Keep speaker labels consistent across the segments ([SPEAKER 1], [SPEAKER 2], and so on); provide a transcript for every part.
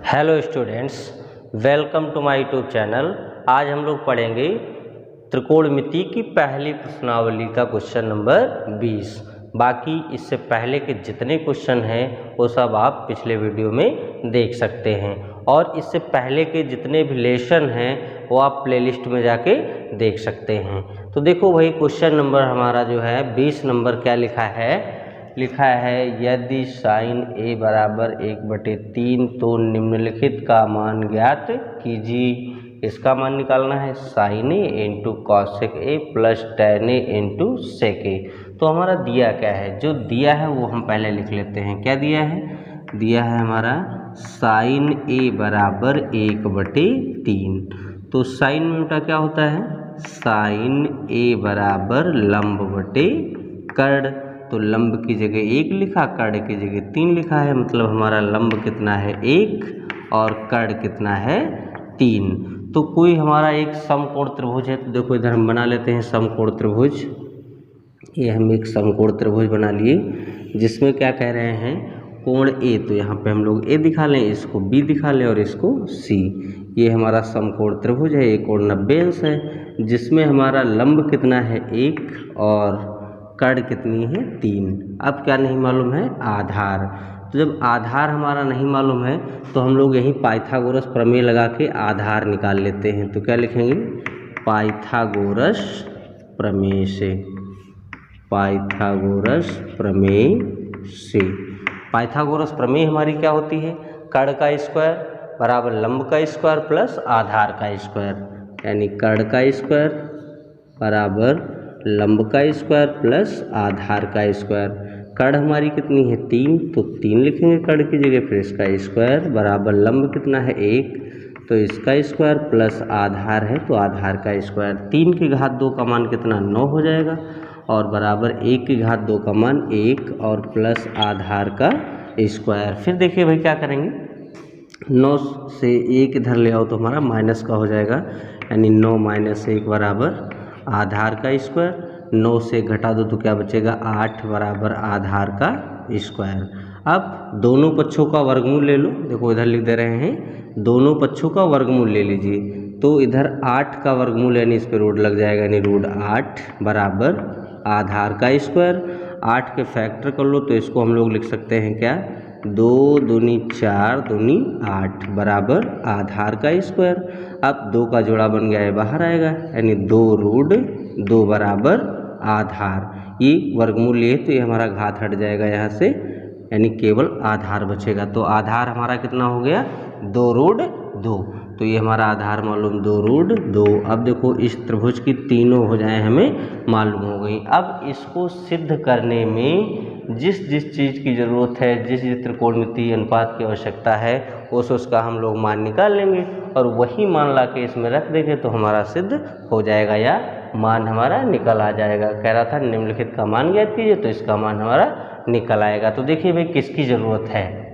[SPEAKER 1] Hello students, welcome to my YouTube channel. आज हम लोग पढ़ेंगे त्रिकोणमिति की पहली प्रश्नावली का क्वेश्चन नंबर 20। बाकी इससे पहले के जितने क्वेश्चन हैं वो सब आप पिछले वीडियो में देख सकते हैं, और इससे पहले के जितने भी लेसन हैं वो आप प्लेलिस्ट में जाके देख सकते हैं। तो देखो भाई, क्वेश्चन नंबर हमारा जो है 20 नंबर क्या लिखा है यदि साइन ए बराबर 1/3 तो निम्नलिखित का मान ज्ञात कीजिए। इसका मान निकालना है sine A into cosec A plus ten A into sec A. तो हमारा दिया क्या है, जो दिया है वो हम पहले लिख लेते हैं। क्या दिया है? दिया है हमारा साइन ए बराबर 1/3। तो साइन में बेटा क्या होता है? साइन ए बराबर लंब बटे कर्ण। तो लंब की जगह 1 लिखा, कर्ण की जगह 3 लिखा है। मतलब हमारा लंब कितना है? 1 और कर्ण कितना है? 3। तो कोई हमारा एक समकोण त्रिभुज है। तो देखो इधर हम बना लेते हैं समकोण त्रिभुज। ये हम एक समकोण त्रिभुज बना लिए, जिसमें क्या कह रहे हैं? कोण ए। तो यहाँ पे हम लोग ए दिखा लें, इसको बी दिखा लें और इसको सी। ये हमारा समकोण त्रिभुज है। एक कोण 90 अंश है, जिसमें हमारा लंब कितना है? 1 और कर्ण कितनी है? 3। अब क्या नहीं मालूम है? आधार। तो जब आधार हमारा नहीं मालूम है तो हम लोग यहीं पाइथागोरस प्रमेय लगा के आधार निकाल लेते हैं। तो क्या लिखेंगे? पाइथागोरस प्रमेय से। पाइथागोरस प्रमेय से। पाइथागोरस प्रमेय हमारी क्या होती है? कर्ण का स्क्वायर बराबर लंब का स्क्वायर प्लस आधार का स्क्वायर, यानी कर्ण का स्क्वायर बराबर लंब का स्क्वायर प्लस आधार का स्क्वायर। कर्ण हमारी कितनी है? 3। तो 3 लिखेंगे कर्ण की जगह, फिर इसका स्क्वायर बराबर लंब कितना है? 1, तो इसका स्क्वायर प्लस आधार है तो आधार का स्क्वायर। 3 की घात 2 का मान कितना? 9 हो जाएगा, और बराबर 1 की घात 2 का मान 1 और प्लस आधार का स्क्वायर। फिर देखिए भाई क्या करेंगे? 9 से 1 इधर ले आओ तो हमारा माइनस का हो जाएगा, यानी 9 - 1 बराबर आधार का स्क्वायर। 9 से घटा दो तो क्या बचेगा? 8 बराबर आधार का स्क्वायर। अब दोनों पक्षों का वर्गमूल ले लो। देखो इधर लिख दे रहे हैं, दोनों पक्षों का वर्गमूल ले लीजिए। तो इधर 8 का वर्गमूल यानी इस पर रूट लग जाएगा, यानी रूट 8 बराबर आधार का स्क्वायर। 8 के फैक्टर कर लो तो इसको हम लोग लिख सकते हैं क्या? 2 दूनी 4 दूनी 8 बराबर आधार का स्क्वायर। अब 2 का जोड़ा बन गया है, बाहर आएगा, यानी 2 रूट 2 बराबर आधार। ये वर्गमूल लिए तो ये हमारा घात हट जाएगा यहाँ से, यानी केवल आधार बचेगा। तो आधार हमारा कितना हो गया? 2 रूट 2। तो ये हमारा आधार मालूम 2 रूट 2। अब देखो इस त्रिभुज की तीनों हो जाए हमें मालूम हो गई। अब इसको सिद्ध करने में जिस जिस चीज़ की ज़रूरत है, जिस जिस त्रिकोणमितीय अनुपात की आवश्यकता है, उसका हम लोग मान निकाल लेंगे और वही मान ला के इसमें रख देंगे तो हमारा सिद्ध हो जाएगा, या मान हमारा निकल आ जाएगा। कह रहा था निम्नलिखित का मान ज्ञात कीजिए, तो इसका मान हमारा निकल आएगा। तो देखिए भाई किसकी ज़रूरत है?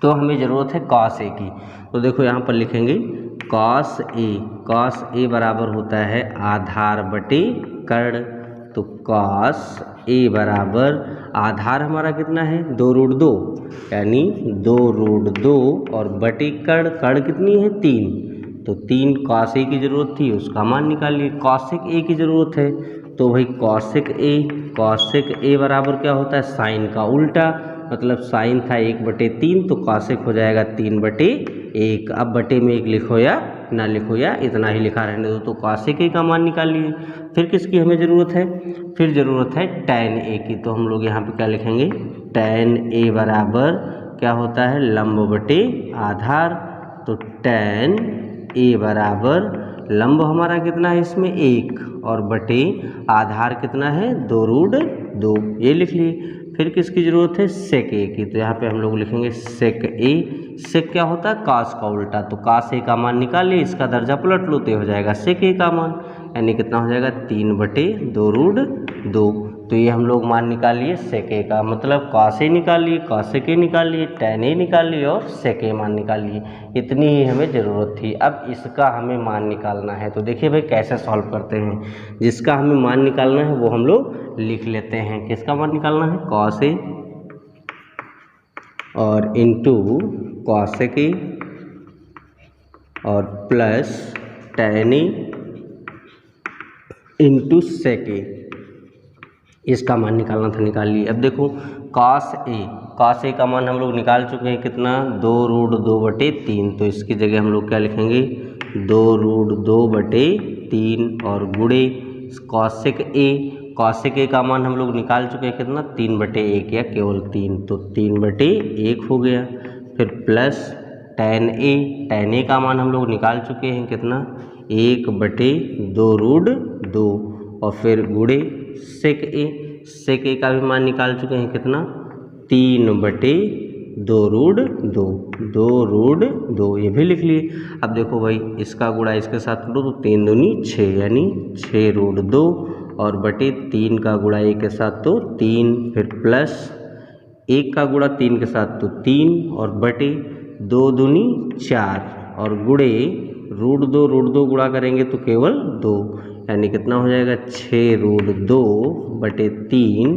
[SPEAKER 1] तो हमें ज़रूरत है कॉस ए की। तो देखो यहाँ पर लिखेंगे कॉस ए। कॉस ए बराबर होता है आधार बटे कर्ण। तो कॉस ए बराबर आधार हमारा कितना है? 2 रूट 2, यानी 2 रूट 2 और बटे कर्ण। कर्ण कितनी है? 3। तो 3 कॉस ए की ज़रूरत थी, उसका मान निकालिए। कॉसेक ए की ज़रूरत है, तो भाई कॉसेक ए। कॉसेक ए बराबर क्या होता है? साइन का उल्टा। मतलब साइन था 1/3, तो कॉसेक हो जाएगा 3/1। अब बटे में 1 लिखो या ना लिखो, या इतना ही लिखा रहने दो। तो कॉसेक ए का मान निकाल लिए। फिर किसकी हमें ज़रूरत है? फिर ज़रूरत है टैन ए की। तो हम लोग यहाँ पे क्या लिखेंगे? टैन ए बराबर क्या होता है? लंब बटे आधार। तो टैन ए बराबर लंब हमारा कितना है इसमें? 1 और बटे आधार कितना है? 2 रूट 2। ये लिख लिए। फिर किसकी ज़रूरत है? सेक ए की। तो यहाँ पे हम लोग लिखेंगे सेक ए। सेक क्या होता है? कास का उल्टा। तो कास ए का मान निकालिए, इसका दर्जा पलट लो तो हो जाएगा सेक ए का मान, यानी कितना हो जाएगा? 3/2 रूट 2। तो ये हम लोग मान निकालिए सेक ए का। मतलब कॉस ए निकालिए, कॉसेक ए निकालिए, टैन ए निकालिए और सेक ए मान निकालिए। इतनी ही हमें ज़रूरत थी। अब इसका हमें मान निकालना है। तो देखिए भाई कैसे सॉल्व करते हैं। जिसका हमें मान निकालना है वो हम लोग लिख लेते हैं। किसका मान निकालना है? कॉस ए और इंटू कॉसेक ए और plus tan a into sec a, इसका मान निकालना था, निकाल लिए। अब देखो cos a का मान हम लोग निकाल चुके हैं, कितना 2√2/3, तो इसकी जगह हम लोग क्या लिखेंगे 2√2/3 और गुणे cosec a का मान हम लोग निकाल चुके हैं, कितना 3/1 या केवल 3, तो 3/1 हो गया। फिर प्लस tan a का मान हम लोग निकाल चुके हैं, कितना 1/2√2 और फिर गुणे sec a का भी मान निकाल चुके हैं, कितना 3/2√2, ये भी लिख लिए। अब देखो भाई इसका गुणा इसके साथ करो तो 3 दूनी 6 यानी 6√2 और बटे 3 का गुणा 1 के साथ तो 3, फिर प्लस 1 का गुणा 3 के साथ तो 3 और बटे 2 दूनी 4 और गुणे √2 गुणा करेंगे तो केवल 2, यानी कितना हो जाएगा 6√2/3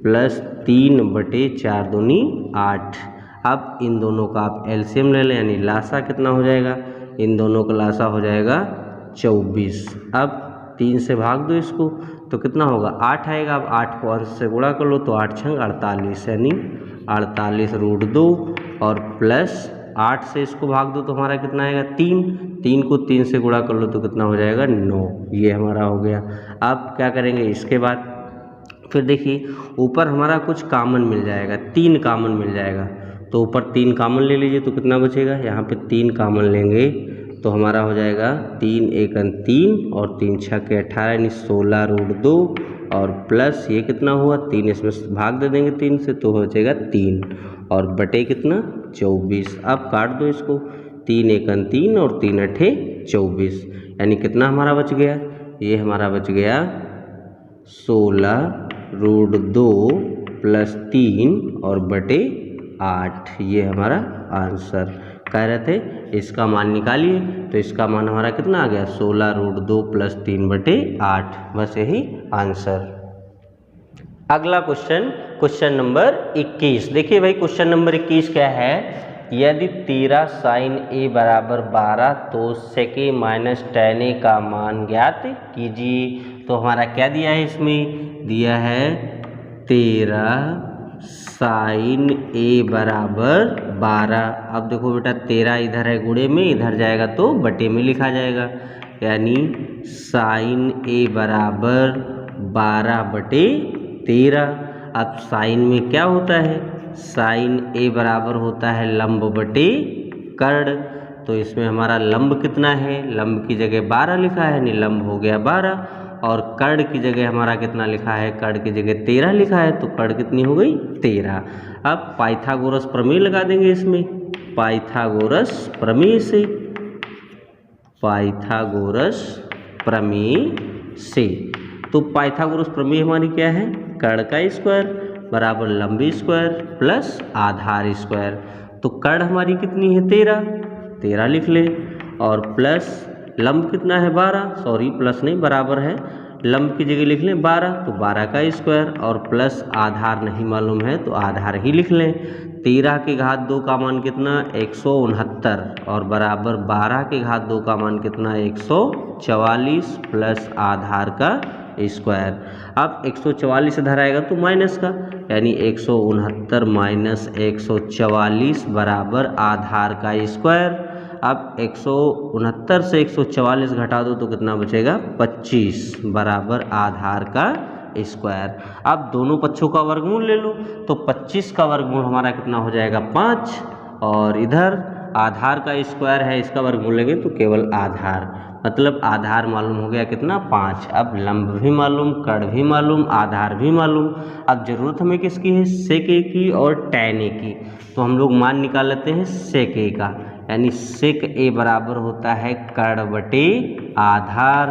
[SPEAKER 1] प्लस 3/4 दूनी 8। अब इन दोनों का आप एलसीएम ले लें, यानी लासा कितना हो जाएगा, इन दोनों का लासा हो जाएगा 24। अब 3 से भाग दो इसको तो कितना होगा 8 आएगा। अब 8 को अंश से गुणा कर लो तो 8 छंग 48 यानी 48√2 और प्लस 8 से इसको भाग दो तो हमारा कितना आएगा 3 को 3 से गुणा कर लो तो कितना हो जाएगा 9, ये हमारा हो गया। अब क्या करेंगे इसके बाद, फिर देखिए ऊपर हमारा कुछ कॉमन मिल जाएगा, 3 कॉमन मिल जाएगा, तो ऊपर 3 कॉमन ले लीजिए तो कितना बचेगा, यहाँ पे 3 कॉमन लेंगे तो हमारा हो जाएगा 3 एकन 3 और 3 छक्के 18 यानी 16√2 और प्लस ये कितना हुआ 3, इसमें भाग दे देंगे 3 से तो हो जाएगा 3 और बटे कितना 24। अब काट दो इसको, 3 एकन 3 और 3 अठे 24 यानी कितना हमारा बच गया, ये हमारा बच गया 16√2 प्लस 3 और बटे 8, ये हमारा आंसर। कह रहे थे इसका मान निकालिए, तो इसका मान हमारा कितना आ गया 16√2 प्लस 3/8, बस यही आंसर। अगला क्वेश्चन नंबर 21। देखिए भाई क्वेश्चन नंबर 21 क्या है, यदि 13 sin a बराबर 12 तो sec a minus tan a का मान ज्ञात कीजिए। तो हमारा क्या दिया है, इसमें दिया है 13 sin a बराबर 12। अब देखो बेटा 13 इधर है गुणे में, इधर जाएगा तो बटे में लिखा जाएगा, यानी sin a बराबर 12/13। अब साइन में क्या होता है, साइन a बराबर होता है लंब बटे कर्ण, तो इसमें हमारा लंब कितना है, लंब की जगह 12 लिखा है, यानी लंब हो गया 12 और कर्ण की जगह हमारा कितना लिखा है, कर्ण की जगह 13 लिखा है, तो कर्ण कितनी हो गई 13। अब पाइथागोरस प्रमेय लगा देंगे इसमें, पाइथागोरस प्रमेय से तो पाइथागोरस प्रमेय हमारी क्या है, कर्ण का स्क्वायर बराबर लंबी स्क्वायर प्लस आधार स्क्वायर। तो कर्ण हमारी कितनी है 13 लिख ले और प्लस लंब कितना है 12, सॉरी प्लस नहीं बराबर है, लंब की जगह लिख लें 12 तो 12 का स्क्वायर और प्लस आधार नहीं मालूम है तो आधार ही लिख लें। 13 की घात 2 का मान कितना 169 और बराबर 12 की घात 2 का मान कितना 144 प्लस आधार का स्क्वायर। अब 144 इधर आएगा तो माइनस का, यानी 169 माइनस 144 बराबर आधार का स्क्वायर। अब 169 से 144 घटा दो तो कितना बचेगा 25 बराबर आधार का स्क्वायर। अब दोनों पक्षों का वर्गमूल ले लो तो 25 का वर्गमूल हमारा कितना हो जाएगा 5 और इधर आधार का स्क्वायर है, इसका वर्गमूल लेंगे तो केवल आधार, मतलब आधार मालूम हो गया कितना 5। अब लंब भी मालूम, कर्ण भी मालूम, आधार भी मालूम। अब जरूरत हमें किसकी है, सेक ए की और टैन ए की, तो हम लोग मान निकाल लेते हैं सेक ए का, यानी सेक ए बराबर होता है कर्ण बटे आधार।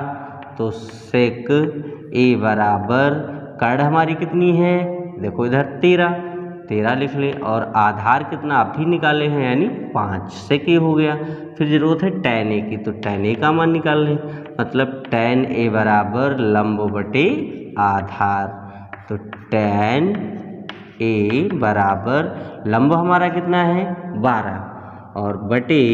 [SPEAKER 1] तो सेक ए बराबर कर्ण हमारी कितनी है, देखो इधर 13 लिख ले और आधार कितना आप भी निकाले हैं यानी 5, सेक ए हो गया। फिर जरूरत है टैन ए की, तो टैन ए का मान निकाल लें, मतलब टैन ए बराबर लंब बटे आधार। तो टैन ए बराबर लंब हमारा कितना है 12 और बटे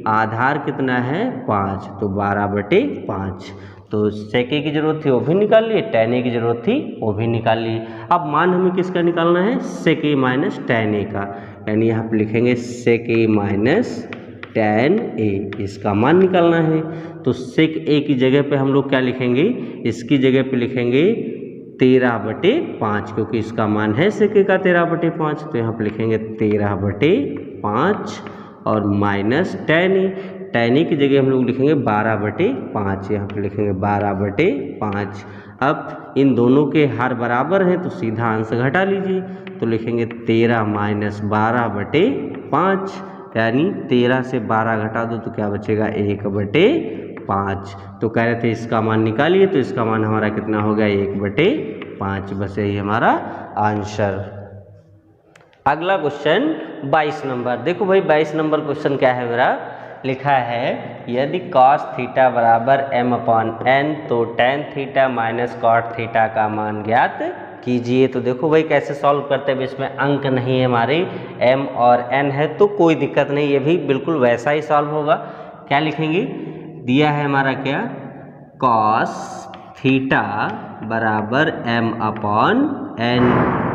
[SPEAKER 1] आधार कितना है 5, तो 12/5। तो sec a की जरूरत थी वो भी निकाल लिए, tan a की जरूरत थी वो भी निकाल लिए। अब मान हमें किसका निकालना है, sec a minus tan a का, यानी यहाँ पे लिखेंगे sec a minus tan a, इसका मान निकालना है। तो sec a की जगह पे हम लोग क्या लिखेंगे, इसकी जगह पे लिखेंगे 13/5, क्योंकि इसका मान है sec a का 13/5, तो यहाँ पे लिखेंगे 13/5 और माइनस tan a की जगह हम लोग लिखेंगे 12/5, यहाँ पे लिखेंगे 12/5। अब इन दोनों के हर बराबर हैं तो सीधा अंश घटा लीजिए, तो लिखेंगे 13 माइनस 12/5, यानी 13 से 12 घटा दो तो क्या बचेगा 1/5। तो कह रहे थे इसका मान निकालिए, तो इसका मान हमारा कितना हो गया 1/5। बस यही हमारा आंसर। अगला क्वेश्चन 22 नंबर। देखो भाई 22 नंबर क्वेश्चन क्या है मेरा, लिखा है यदि cos थीटा बराबर m/n तो tan theta minus cot theta का मान ज्ञात कीजिए। तो देखो भाई कैसे सॉल्व करते हैं, इसमें अंक नहीं है हमारे, m और n है तो कोई दिक्कत नहीं, ये भी बिल्कुल वैसा ही सॉल्व होगा। क्या लिखेंगे, दिया है हमारा क्या, cos थीटा बराबर m/n,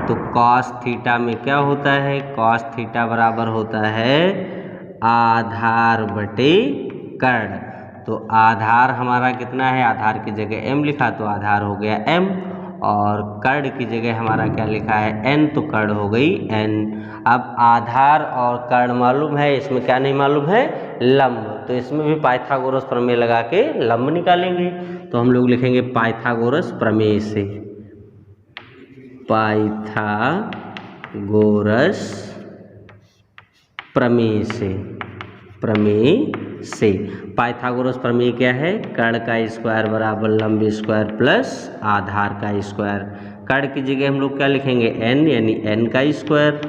[SPEAKER 1] तो cos थीटा में क्या होता है, cos थीटा बराबर होता है आधार बटे कर्ण। तो आधार हमारा कितना है, आधार की जगह m लिखा तो आधार हो गया m, और कर्ण की जगह हमारा क्या लिखा है n, तो कर्ण हो गई n। अब आधार और कर्ण मालूम है, इसमें क्या नहीं मालूम है, लंब, तो इसमें भी पाइथागोरस प्रमेय लगा के लंब निकालेंगे। तो हम लोग लिखेंगे पाइथागोरस प्रमेय से, पाइथागोरस प्रमेय से पाइथागोरस प्रमेय क्या है, कर्ण का स्क्वायर बराबर लंब स्क्वायर प्लस आधार का स्क्वायर। कर्ण की जगह हम लोग क्या लिखेंगे n, यानी n का स्क्वायर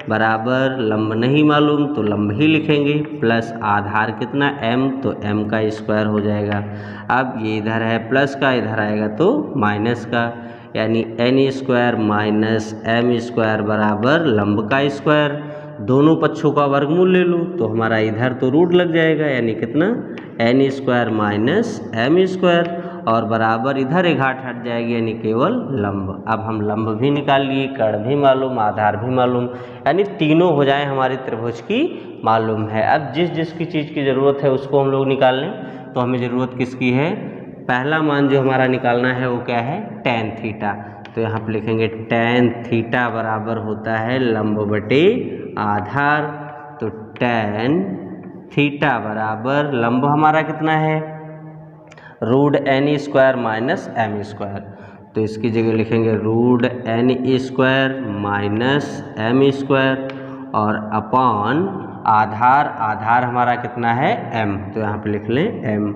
[SPEAKER 1] बराबर लंब नहीं मालूम तो लंब ही लिखेंगे, प्लस आधार कितना m, तो m का स्क्वायर हो जाएगा। अब ये इधर है प्लस का, इधर आएगा तो माइनस का, यानी n square minus m square बराबर लंब का स्क्वायर। दोनों पक्षों का वर्गमूल ले लो तो हमारा इधर तो रूट लग जाएगा, यानी कितना n square minus m square, और बराबर इधर एक घाट हट जाएगी, यानी केवल लंब। अब हम लंब भी निकाल लिए, कर्ण भी मालूम, आधार भी मालूम, यानी तीनों हो जाए हमारी त्रिभुज की मालूम है। अब जिस जिसकी चीज़ की ज़रूरत है उसको हम लोग निकाल लें। तो हमें ज़रूरत किसकी है, पहला मान जो हमारा निकालना है वो क्या है, tan थीटा। तो यहाँ पे लिखेंगे tan थीटा बराबर होता है लंब बटे आधार, तो tan थीटा बराबर लंब हमारा कितना है, root n square minus m square. तो इसकी जगह लिखेंगे root n square minus m square, और अपॉन आधार, आधार हमारा कितना है m, तो यहाँ पे लिख लें m।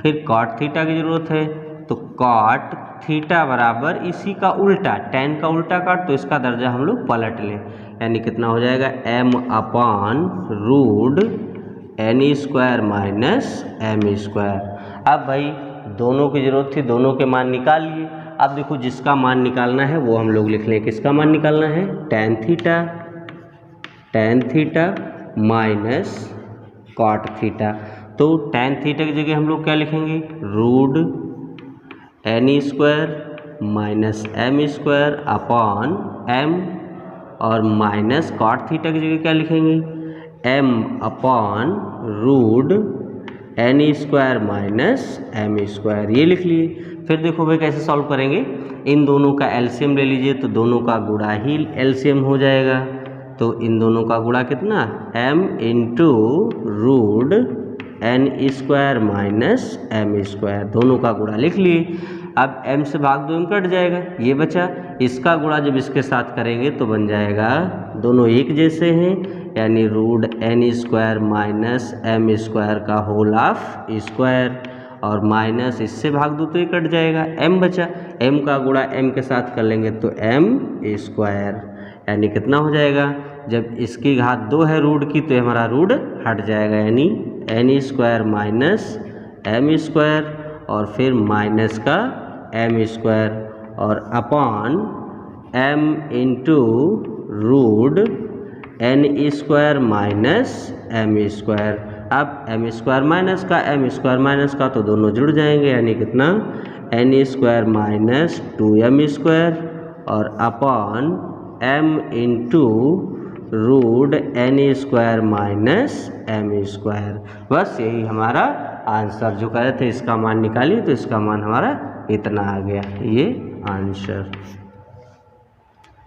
[SPEAKER 1] फिर cot थीटा की ज़रूरत है, तो cot थीटा बराबर इसी का उल्टा, tan का उल्टा काट, तो इसका दर्जा हम लोग पलट लें, यानी कितना हो जाएगा m/रूट n square minus m square. अब भाई दोनों की ज़रूरत थी, दोनों के मान निकाल लिए। अब देखो जिसका मान निकालना है वो हम लोग लिख लें, किसका मान निकालना है, tan theta minus cot theta. तो tan थीटा की जगह हम लोग क्या लिखेंगे, root n square minus m square upon m, और माइनस cot थीटा की जगह क्या लिखेंगे, m/रूट n square minus m square, ये लिख लिए। फिर देखो भाई कैसे सॉल्व करेंगे, इन दोनों का एलसीएम ले लीजिए, तो दोनों का गुणा ही एलसीएम हो जाएगा। तो इन दोनों का गुणा कितना, m/रूट n square minus m square, दोनों का गुणा लिख लिए। अब m से भाग दो m कट जाएगा, ये बचा, इसका गुणा जब इसके साथ करेंगे तो बन जाएगा, दोनों एक जैसे हैं, यानी root n square minus m square का होल ऑफ स्क्वायर, और माइनस इससे भाग दो तो ये कट जाएगा, m बचा, m का गुणा m के साथ कर लेंगे तो m स्क्वायर, यानी कितना हो जाएगा, जब इसकी घात 2 है रूट की तो हमारा रूट हट जाएगा, यानी n square minus m square, और फिर माइनस का m स्क्वायर, और अपॉन m/रूट n square minus m square. अब एम स्क्वायर माइनस का एम स्क्वायर माइनस का तो दोनों जुड़ जाएंगे, यानी कितना N square minus 2m square और upon m into root N square minus M square. बस यही हमारा आंसर, जो कह रहे थे इसका मान निकालिए तो इसका मान हमारा इतना आ गया, ये आंसर।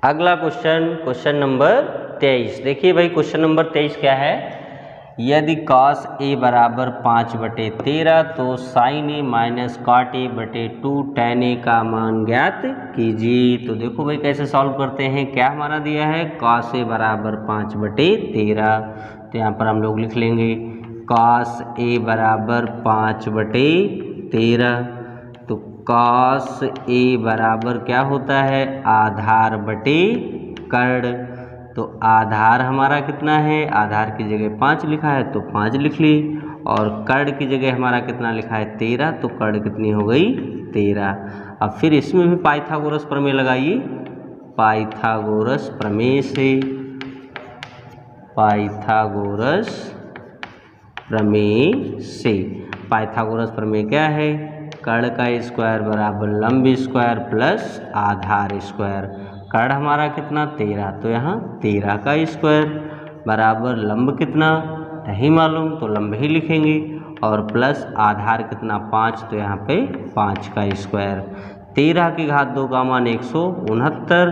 [SPEAKER 1] अगला क्वेश्चन नंबर 23। देखिए भाई क्वेश्चन नंबर 23 क्या है, यदि cos a बराबर 5/13 तो sin a minus cot a बटे 2 tan a का मान ज्ञात कीजिए। तो देखो भाई कैसे सॉल्व करते हैं, क्या हमारा दिया है cos a बराबर 5/13, तो यहाँ पर हम लोग लिख लेंगे cos a बराबर 5/13, तो cos a बराबर क्या होता है आधार बटे कर्ण, तो आधार हमारा कितना है, आधार की जगह 5 लिखा है तो 5 लिख ली, और कर्ण की जगह हमारा कितना लिखा है 13, तो कर्ण कितनी हो गई 13। अब फिर इसमें भी पाइथागोरस प्रमेय लगाइए, पाइथागोरस प्रमेय से, पाइथागोरस प्रमेय से, पाइथागोरस प्रमेय क्या है, कर्ण का स्क्वायर बराबर लंब स्क्वायर प्लस आधार स्क्वायर। कर्ण हमारा कितना 13, तो यहाँ 13 का स्क्वायर बराबर लंब कितना नहीं मालूम तो लंब ही लिखेंगे, और प्लस आधार कितना 5, तो यहाँ पे 5 का स्क्वायर। 13 की घात 2 का मान 169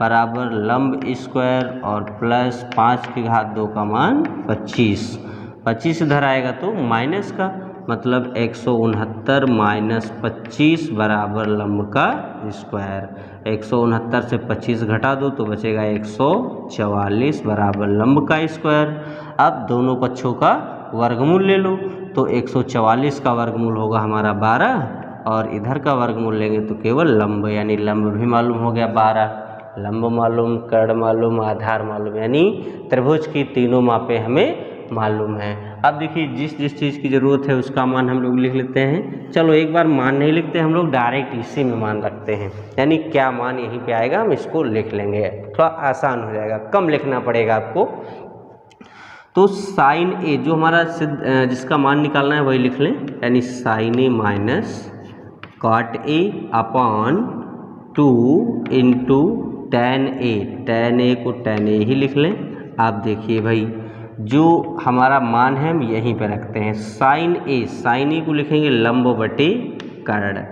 [SPEAKER 1] बराबर लंब स्क्वायर और प्लस 5 की घात 2 का मान 25। 25 इधर आएगा तो माइनस का, मतलब 169 माइनस 25 बराबर लंब का स्क्वायर। 169 से 25 घटा दो तो बचेगा 144 बराबर लंब का स्क्वायर। अब दोनों पक्षों का वर्गमूल ले लो, तो 144 का वर्गमूल होगा हमारा 12, और इधर का वर्गमूल लेंगे तो केवल लंब, यानी लंब भी मालूम हो गया 12, लंब मालूम, कर्ण मालूम, आधार मालूम, यानी त्रिभुज की तीनों मापें हमें मालूम है। अब देखिए जिस जिस चीज़ की ज़रूरत है उसका मान हम लोग लिख लेते हैं। चलो एक बार मान नहीं लिखते हम लोग, डायरेक्ट इसी में मान रखते हैं, यानी क्या मान यहीं पे आएगा हम इसको लिख लेंगे, थोड़ा आसान हो जाएगा, कम लिखना पड़ेगा आपको। तो साइन ए जो हमारा जिसका मान निकालना है वही लिख लें, यानी sine A minus cot A upon 2 into tan A, tan A को टैन ए ही लिख लें। आप देखिए भाई जो हमारा मान है हम यहीं पे रखते हैं, साइन ए को लिखेंगे लंब बटे कर्ण,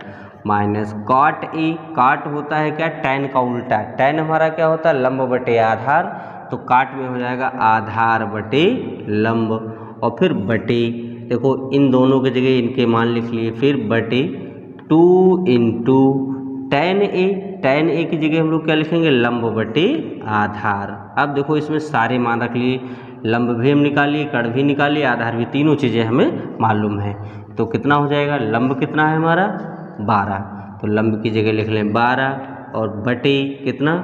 [SPEAKER 1] माइनस कॉट ए, कॉट होता है क्या टैन का उल्टा, टैन हमारा क्या होता है लंब बटे आधार, तो काट में हो जाएगा आधार बटे लंब, और फिर बटे, देखो इन दोनों की जगह इनके मान लिख लिए, फिर बटे 2 इंटू टैन ए की जगह हम लोग क्या लिखेंगे लंब बटे आधार। अब देखो इसमें सारे मान रख लिए, लंब भी हम निकालिए, कर्ण भी निकालिए, आधार भी, तीनों चीज़ें हमें मालूम है, तो कितना हो जाएगा लंब कितना है हमारा 12, तो लंब की जगह लिख लें 12, और बटे कितना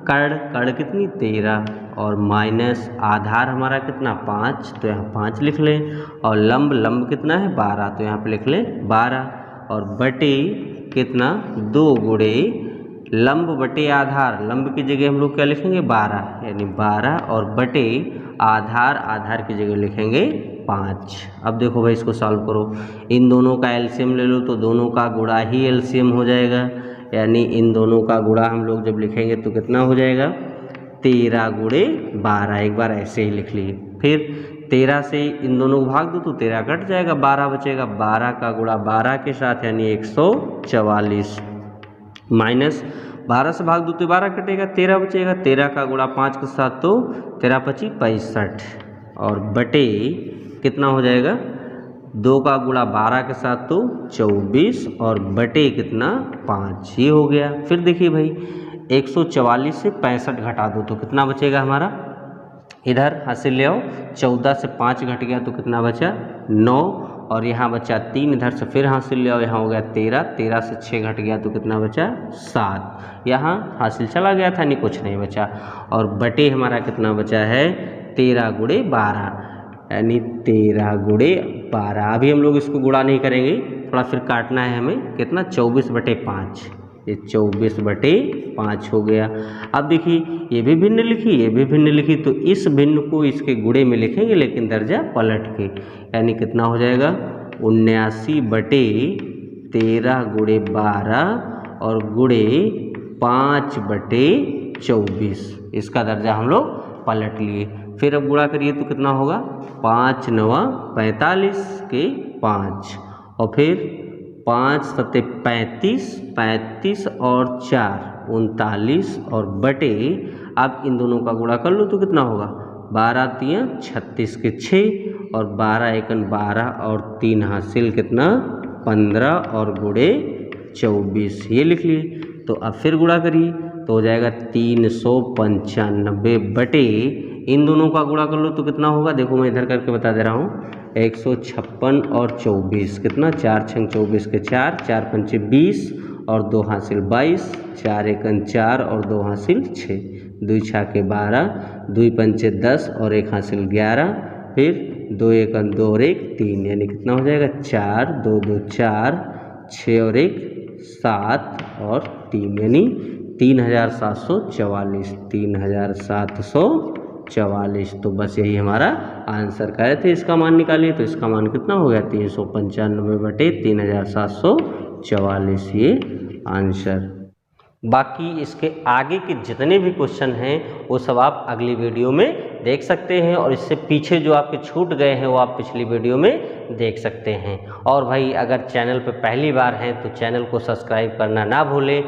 [SPEAKER 1] कर्ण कितनी 13, और माइनस आधार हमारा कितना 5, तो यहाँ 5 लिख लें, और लंब कितना है 12, तो यहाँ पे लिख लें 12, और बटे कितना 2 गुणे लंब बटे आधार, लंब की जगह हम लोग क्या लिखेंगे 12, यानी 12, और बटे आधार की जगह लिखेंगे 5। अब देखो भाई इसको सॉल्व करो, इन दोनों का एलसीएम ले लो, तो दोनों का गुणा ही एलसीएम हो जाएगा, यानी इन दोनों का गुणा हम लोग जब लिखेंगे तो कितना हो जाएगा 13 गुणे 12, एक बार ऐसे ही लिख लिए, फिर 13 से इन दोनों को भाग दो तो 13 कट जाएगा, 12 बचेगा, 12 का गुणा 12 के साथ यानी 144, माइनस 12 से भाग दो तो 12 कटेगा, 13 बचेगा, 13 का गुणा 5 के साथ तो 13 पची 65, और बटे कितना हो जाएगा 2 का गुणा 12 के साथ तो 24, और बटे कितना 5, ये हो गया। फिर देखिए भाई 144 से 65 घटा दो तो कितना बचेगा हमारा, इधर हासिल ले आओ, 14 से 5 घट गया तो कितना बचा 9, और यहाँ बचा 3, इधर से फिर हासिल ले आओ, यहाँ हो गया 13, 13 से 6 घट गया तो कितना बचा 7, यहाँ हासिल चला गया था, नहीं कुछ नहीं बचा, और बटे हमारा कितना बचा है 13 गुणे 12, यानी 13 गुणे 12। अभी हम लोग इसको गुणा नहीं करेंगे, थोड़ा फिर काटना है हमें, कितना 24/5, ये 24/5 हो गया। अब देखिए ये भी भिन्न लिखी, ये भी भिन्न लिखी, तो इस भिन्न को इसके गुणे में लिखेंगे लेकिन दर्जा पलट के, यानी कितना हो जाएगा 79/13 गुणे 12 और गुणे 5/24, इसका दर्जा हम लोग पलट लिए। फिर अब गुणा करिए तो कितना होगा 5 9 45 के 5 और फिर 5 7 35, 35 और 4 39 और बटे, अब इन दोनों का गुणा कर लो तो कितना होगा 12 3 36 के 6 और 12 1 12 और 3 हासिल कितना 15 और गुणे 24, ये लिख लिए। तो अब फिर गुणा करिए तो हो जाएगा 395 बटे, इन दोनों का गुणा कर लो तो कितना होगा, देखो मैं इधर करके बता दे रहा हूँ, 156 और 24 कितना 4 6 24 के 4 4 5 20 और 2 हासिल 22, 4 1 4 और 2 हासिल 6, 2 6 के 12, 2 5 10 और 1 हासिल 11, फिर 2 1 2 और 1 3, यानी कितना हो जाएगा 4 2 2 4 6 और 1 7 और 3, यानी 3744, 3744। तो बस यही हमारा आंसर कहे थे, इसका मान निकालिए तो इसका मान कितना हो गया 395/3744, ये आंसर। बाकी इसके आगे के जितने भी क्वेश्चन हैं वो सब आप अगली वीडियो में देख सकते हैं, और इससे पीछे जो आपके छूट गए हैं वो आप पिछली वीडियो में देख सकते हैं। और भाई अगर चैनल पर पहली बार हैं तो चैनल को सब्सक्राइब करना ना भूलें।